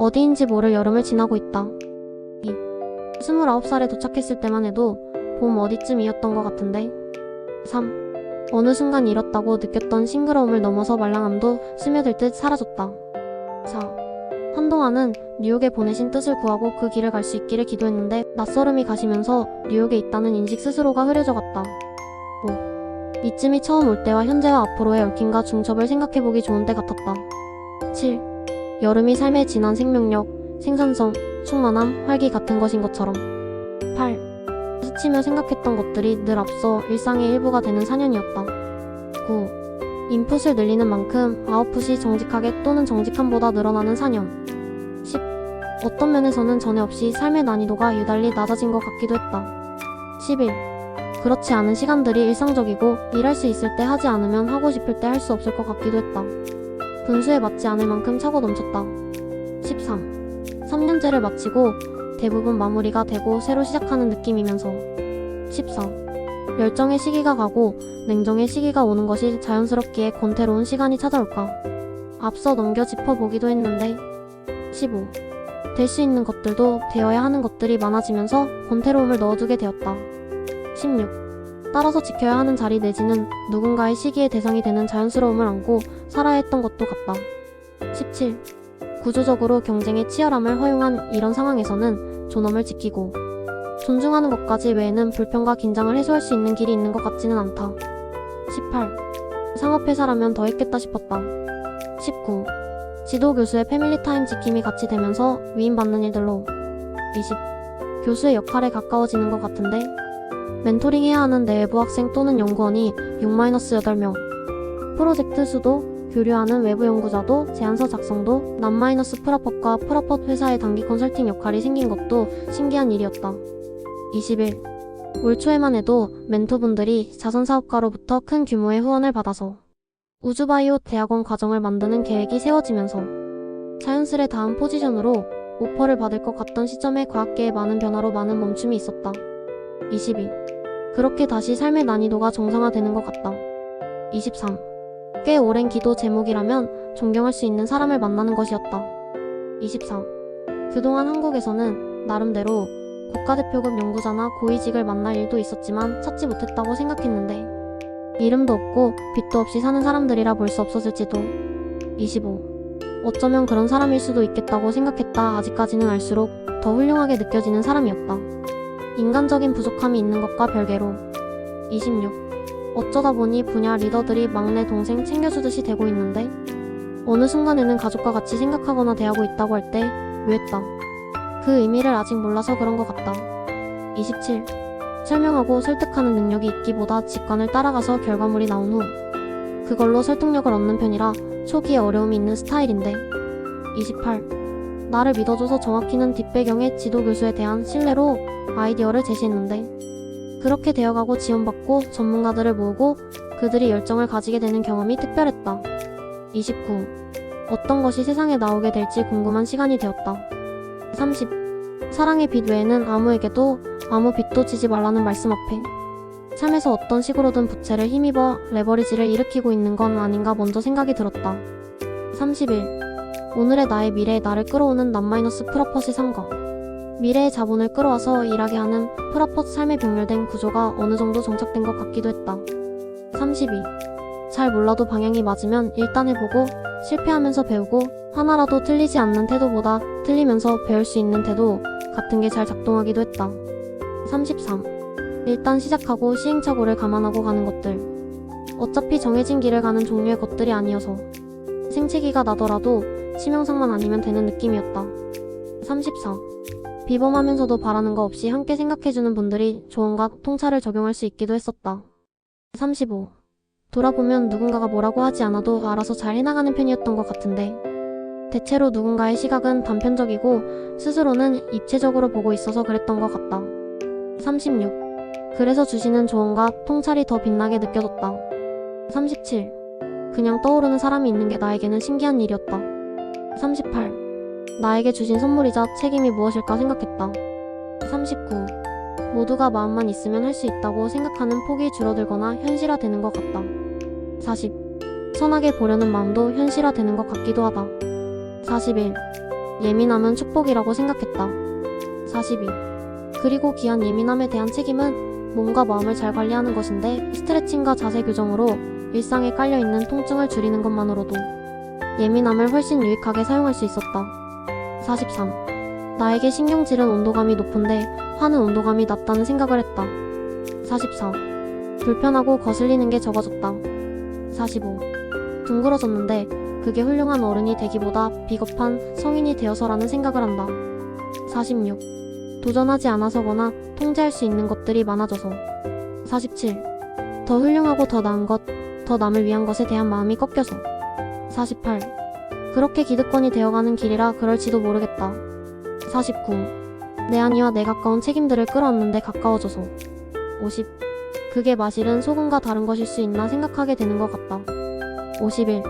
어디인지 모를 여름을 지나고 있다. 2. 29살에 도착했을 때만 해도 봄 어디쯤이었던 것 같은데. 3. 어느 순간 잃었다고 느꼈던 싱그러움을 넘어서 말랑함도 스며들 듯 사라졌다. 4. 한동안은 뉴욕에 보내신 뜻을 구하고 그 길을 갈 수 있기를 기도했는데 낯설음이 가시면서 뉴욕에 있다는 인식 스스로가 흐려져 갔다. 5. 이쯤이 처음 올 때와 현재와 앞으로의 얽힘과 중첩을 생각해보기 좋은 때 같았다. 7. 여름이 삶의 진한 생명력, 생산성, 충만함, 활기 같은 것인 것처럼. 8. 스치며 생각했던 것들이 늘 앞서 일상의 일부가 되는 4년이었다. 9. 인풋을 늘리는 만큼 아웃풋이 정직하게 또는 정직함보다 늘어나는 4년. 10. 어떤 면에서는 전에 없이 삶의 난이도가 유달리 낮아진 것 같기도 했다. 11. 그렇지 않은 시간들이 일상적이고 일할 수 있을 때 하지 않으면 하고 싶을 때 할 수 없을 것 같기도 했다. 분수에 맞지 않을 만큼 차고 넘쳤다. 13. 3년째를 마치고 대부분 마무리가 되고 새로 시작하는 느낌이면서. 14. 열정의 시기가 가고 냉정의 시기가 오는 것이 자연스럽기에 권태로운 시간이 찾아올까. 앞서 넘겨 짚어보기도 했는데. 15. 될 수 있는 것들도 되어야 하는 것들이 많아지면서 권태로움을 넣어두게 되었다. 16. 따라서 지켜야 하는 자리 내지는 누군가의 시기의 대상이 되는 자연스러움을 안고 살아야 했던 것도 같다. 17. 구조적으로 경쟁의 치열함을 허용한 이런 상황에서는 존엄을 지키고 존중하는 것까지 외에는 불편과 긴장을 해소할 수 있는 길이 있는 것 같지는 않다. 18. 상업회사라면 더 했겠다 싶었다. 19. 지도교수의 패밀리타임 지킴이 같이 되면서 위임받는 일들로. 20. 교수의 역할에 가까워지는 것 같은데. 멘토링해야 하는 내외부 학생 또는 연구원이 6-8명. 프로젝트 수도, 교류하는 외부 연구자도, 제안서 작성도, 남-프라폿과 프라폿 회사의 단기 컨설팅 역할이 생긴 것도 신기한 일이었다. 21. 올 초에만 해도 멘토분들이 자선사업가로부터 큰 규모의 후원을 받아서 우주바이오 대학원 과정을 만드는 계획이 세워지면서 자연스레 다음 포지션으로 오퍼를 받을 것 같던 시점에 과학계의 많은 변화로 많은 멈춤이 있었다. 22. 그렇게 다시 삶의 난이도가 정상화되는 것 같다. 23. 꽤 오랜 기도 제목이라면 존경할 수 있는 사람을 만나는 것이었다. 24. 그동안 한국에서는 나름대로 국가대표급 연구자나 고위직을 만날 일도 있었지만 찾지 못했다고 생각했는데 이름도 없고 빚도 없이 사는 사람들이라 볼 수 없었을지도. 25. 어쩌면 그런 사람일 수도 있겠다고 생각했다. 아직까지는 알수록 더 훌륭하게 느껴지는 사람이었다. 인간적인 부족함이 있는 것과 별개로. 26. 어쩌다 보니 분야 리더들이 막내 동생 챙겨주듯이 되고 있는데 어느 순간에는 가족과 같이 생각하거나 대하고 있다고 할 때 묘했다. 그 의미를 아직 몰라서 그런 것 같다. 27. 설명하고 설득하는 능력이 있기보다 직관을 따라가서 결과물이 나온 후 그걸로 설득력을 얻는 편이라 초기에 어려움이 있는 스타일인데. 28. 나를 믿어줘서 정확히는 뒷배경의 지도교수에 대한 신뢰로 아이디어를 제시했는데 그렇게 되어가고 지원받고 전문가들을 모으고 그들이 열정을 가지게 되는 경험이 특별했다. 29. 어떤 것이 세상에 나오게 될지 궁금한 시간이 되었다. 30. 사랑의 빚 외에는 아무에게도 아무 빚도 지지 말라는 말씀 앞에 삶에서 어떤 식으로든 부채를 힘입어 레버리지를 일으키고 있는 건 아닌가 먼저 생각이 들었다. 31. 오늘의 나의 미래에 나를 끌어오는 남-프라폿의 삶과 미래의 자본을 끌어와서 일하게 하는 프라폿 삶의 병렬된 구조가 어느 정도 정착된 것 같기도 했다. 32. 잘 몰라도 방향이 맞으면 일단 해보고 실패하면서 배우고 하나라도 틀리지 않는 태도보다 틀리면서 배울 수 있는 태도 같은 게 잘 작동하기도 했다. 33. 일단 시작하고 시행착오를 감안하고 가는 것들. 어차피 정해진 길을 가는 종류의 것들이 아니어서 생채기가 나더라도 치명상만 아니면 되는 느낌이었다. 34. 비범하면서도 바라는 거 없이 함께 생각해주는 분들이 조언과 통찰을 적용할 수 있기도 했었다. 35. 돌아보면 누군가가 뭐라고 하지 않아도 알아서 잘 해나가는 편이었던 것 같은데 대체로 누군가의 시각은 단편적이고 스스로는 입체적으로 보고 있어서 그랬던 것 같다. 36. 그래서 주시는 조언과 통찰이 더 빛나게 느껴졌다. 37. 그냥 떠오르는 사람이 있는 게 나에게는 신기한 일이었다. 38. 나에게 주신 선물이자 책임이 무엇일까 생각했다. 39. 모두가 마음만 있으면 할 수 있다고 생각하는 폭이 줄어들거나 현실화되는 것 같다. 40. 선하게 보려는 마음도 현실화되는 것 같기도 하다. 41. 예민함은 축복이라고 생각했다. 42. 그리고 귀한 예민함에 대한 책임은 몸과 마음을 잘 관리하는 것인데 스트레칭과 자세 교정으로 일상에 깔려있는 통증을 줄이는 것만으로도 예민함을 훨씬 유익하게 사용할 수 있었다. 43. 나에게 신경질은 온도감이 높은데 화는 온도감이 낮다는 생각을 했다. 44. 불편하고 거슬리는 게 적어졌다. 45. 둥그러졌는데 그게 훌륭한 어른이 되기보다 비겁한 성인이 되어서라는 생각을 한다. 46. 도전하지 않아서거나 통제할 수 있는 것들이 많아져서. 47. 더 훌륭하고 더 나은 것, 더 남을 위한 것에 대한 마음이 꺾여서. 48. 그렇게 기득권이 되어가는 길이라 그럴지도 모르겠다. 49. 내 안위와 내 가까운 책임들을 끌어안는데 가까워져서. 50. 그게 마실은 소금과 다른 것일 수 있나 생각하게 되는 것 같다. 51.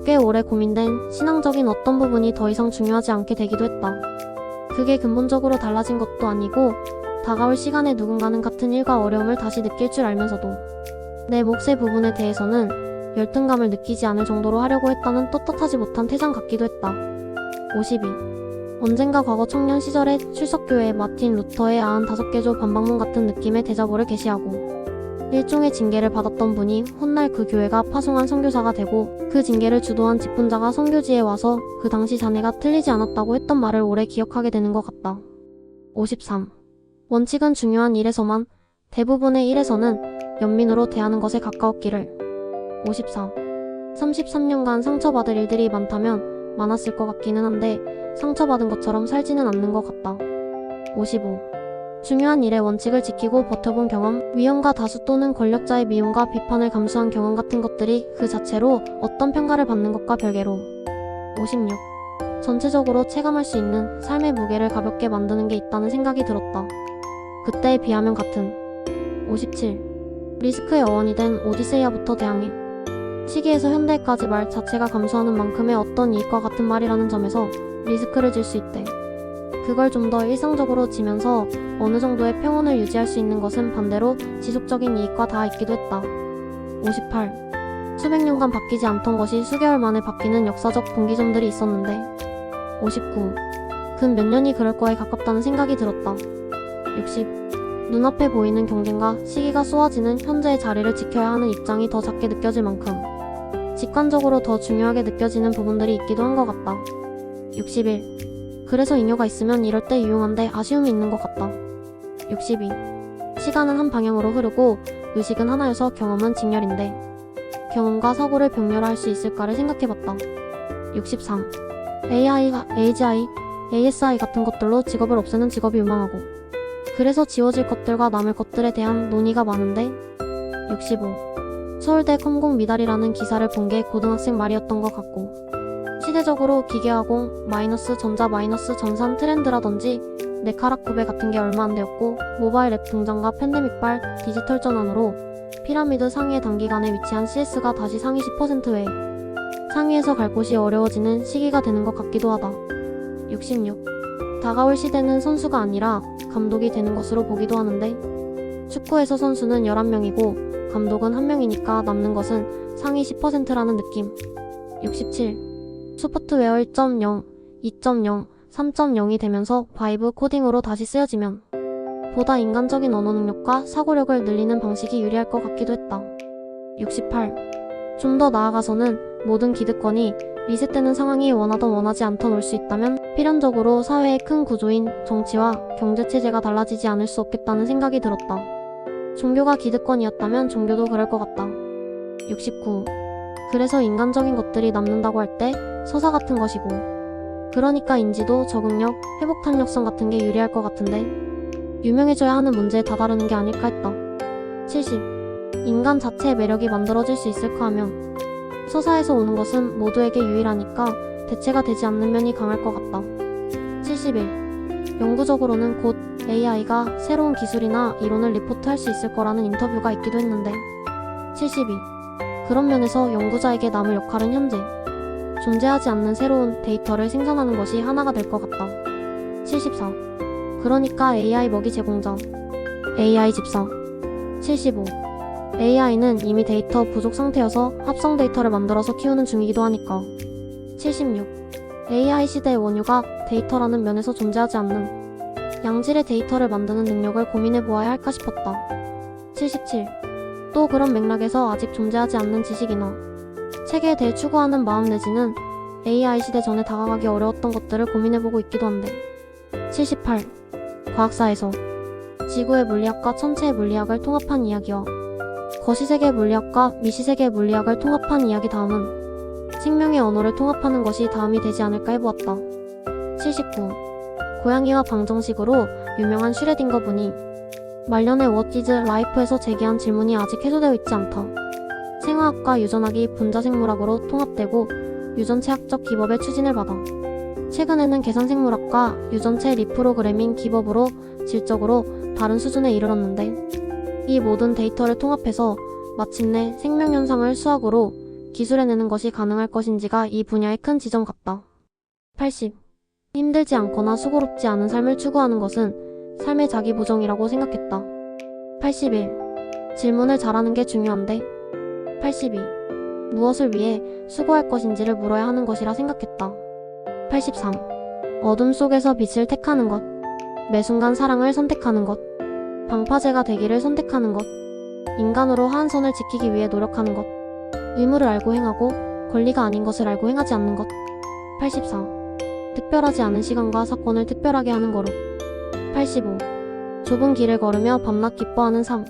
꽤 오래 고민된 신앙적인 어떤 부분이 더 이상 중요하지 않게 되기도 했다. 그게 근본적으로 달라진 것도 아니고 다가올 시간에 누군가는 같은 일과 어려움을 다시 느낄 줄 알면서도 내 몫의 부분에 대해서는 열등감을 느끼지 않을 정도로 하려고 했다는 떳떳하지 못한 태장 같기도 했다. 52. 언젠가 과거 청년 시절에 출석교회 마틴 루터의 95개조 반박문 같은 느낌의 대자보를 게시하고 일종의 징계를 받았던 분이 훗날 그 교회가 파송한 선교사가 되고 그 징계를 주도한 직분자가 선교지에 와서 그 당시 자네가 틀리지 않았다고 했던 말을 오래 기억하게 되는 것 같다. 53. 원칙은 중요한 일에서만 대부분의 일에서는 연민으로 대하는 것에 가까웠기를. 54. 33년간 상처받을 일들이 많다면 많았을 것 같기는 한데 상처받은 것처럼 살지는 않는 것 같다. 55. 중요한 일의 원칙을 지키고 버텨본 경험, 위험과 다수 또는 권력자의 미움과 비판을 감수한 경험 같은 것들이 그 자체로 어떤 평가를 받는 것과 별개로. 56. 전체적으로 체감할 수 있는 삶의 무게를 가볍게 만드는 게 있다는 생각이 들었다. 그때에 비하면 같은. 57. 리스크의 어원이 된 오디세이아부터 대항해 시기에서 현대까지 말 자체가 감수하는 만큼의 어떤 이익과 같은 말이라는 점에서 리스크를 질 수 있대. 그걸 좀 더 일상적으로 지면서 어느 정도의 평온을 유지할 수 있는 것은 반대로 지속적인 이익과 닿아 있기도 했다. 58. 수백 년간 바뀌지 않던 것이 수개월 만에 바뀌는 역사적 분기점들이 있었는데. 59. 근 몇 년이 그럴 거에 가깝다는 생각이 들었다. 60. 눈앞에 보이는 경쟁과 시기가 쏘아지는 현재의 자리를 지켜야 하는 입장이 더 작게 느껴질 만큼 직관적으로 더 중요하게 느껴지는 부분들이 있기도 한 것 같다. 61. 그래서 잉여가 있으면 이럴 때 유용한데 아쉬움이 있는 것 같다. 62. 시간은 한 방향으로 흐르고 의식은 하나여서 경험은 직렬인데 경험과 사고를 병렬화할 수 있을까를 생각해봤다. 63. AI가 AGI, ASI 같은 것들로 직업을 없애는 직업이 유망하고 그래서 지워질 것들과 남을 것들에 대한 논의가 많은데. 65. 서울대 컴공 미달이라는 기사를 본 게 고등학생 말이었던 것 같고 시대적으로 기계화공, 마이너스 전자 마이너스 전산 트렌드라든지 네카락 구배 같은 게 얼마 안 되었고 모바일 앱 등장과 팬데믹발 디지털 전환으로 피라미드 상위의 단기간에 위치한 CS가 다시 상위 10%에 상위에서 갈 곳이 어려워지는 시기가 되는 것 같기도 하다. 66. 다가올 시대는 선수가 아니라 감독이 되는 것으로 보기도 하는데 축구에서 선수는 11명이고 감독은 1명이니까 남는 것은 상위 10%라는 느낌. 67. 소프트웨어 1.0, 2.0, 3.0이 되면서 바이브 코딩으로 다시 쓰여지면 보다 인간적인 언어 능력과 사고력을 늘리는 방식이 유리할 것 같기도 했다. 68. 좀 더 나아가서는 모든 기득권이 리셋되는 상황이 원하던 원하지 않던 올 수 있다면 필연적으로 사회의 큰 구조인 정치와 경제체제가 달라지지 않을 수 없겠다는 생각이 들었다. 종교가 기득권이었다면 종교도 그럴 것 같다. 69. 그래서 인간적인 것들이 남는다고 할 때 서사 같은 것이고 그러니까 인지도, 적응력, 회복 탄력성 같은 게 유리할 것 같은데 유명해져야 하는 문제에 다다르는 게 아닐까 했다. 70. 인간 자체의 매력이 만들어질 수 있을까 하면 서사에서 오는 것은 모두에게 유일하니까 대체가 되지 않는 면이 강할 것 같다. 71. 영구적으로는 곧 AI가 새로운 기술이나 이론을 리포트할 수 있을 거라는 인터뷰가 있기도 했는데. 72. 그런 면에서 연구자에게 남을 역할은 현재 존재하지 않는 새로운 데이터를 생산하는 것이 하나가 될 것 같다. 74. 그러니까 AI 먹이 제공자, AI 집사. 75. AI는 이미 데이터 부족 상태여서 합성 데이터를 만들어서 키우는 중이기도 하니까. 76. AI 시대의 원유가 데이터라는 면에서 존재하지 않는 양질의 데이터를 만드는 능력을 고민해 보아야 할까 싶었다. 77. 또 그런 맥락에서 아직 존재하지 않는 지식이나 체계에 대해 추구하는 마음 내지는 AI 시대 전에 다가가기 어려웠던 것들을 고민해보고 있기도 한데. 78. 과학사에서 지구의 물리학과 천체의 물리학을 통합한 이야기와 거시세계의 물리학과 미시세계의 물리학을 통합한 이야기 다음은 생명의 언어를 통합하는 것이 다음이 되지 않을까 해보았다. 79. 고양이와 방정식으로 유명한 슈레딩거 분이 말년의 What is Life에서 제기한 질문이 아직 해소되어 있지 않다. 생화학과 유전학이 분자생물학으로 통합되고 유전체학적 기법의 추진을 받아 최근에는 계산생물학과 유전체 리프로그래밍 기법으로 질적으로 다른 수준에 이르렀는데 이 모든 데이터를 통합해서 마침내 생명현상을 수학으로 기술해내는 것이 가능할 것인지가 이 분야의 큰 지점 같다. 80. 힘들지 않거나 수고롭지 않은 삶을 추구하는 것은 삶의 자기부정이라고 생각했다. 81. 질문을 잘하는 게 중요한데. 82. 무엇을 위해 수고할 것인지를 물어야 하는 것이라 생각했다. 83. 어둠 속에서 빛을 택하는 것. 매 순간 사랑을 선택하는 것. 방파제가 되기를 선택하는 것. 인간으로 하한선을 지키기 위해 노력하는 것. 의무를 알고 행하고 권리가 아닌 것을 알고 행하지 않는 것. 84. 특별하지 않은 시간과 사건을 특별하게 하는 거로. 85. 좁은 길을 걸으며 밤낮 기뻐하는 삶.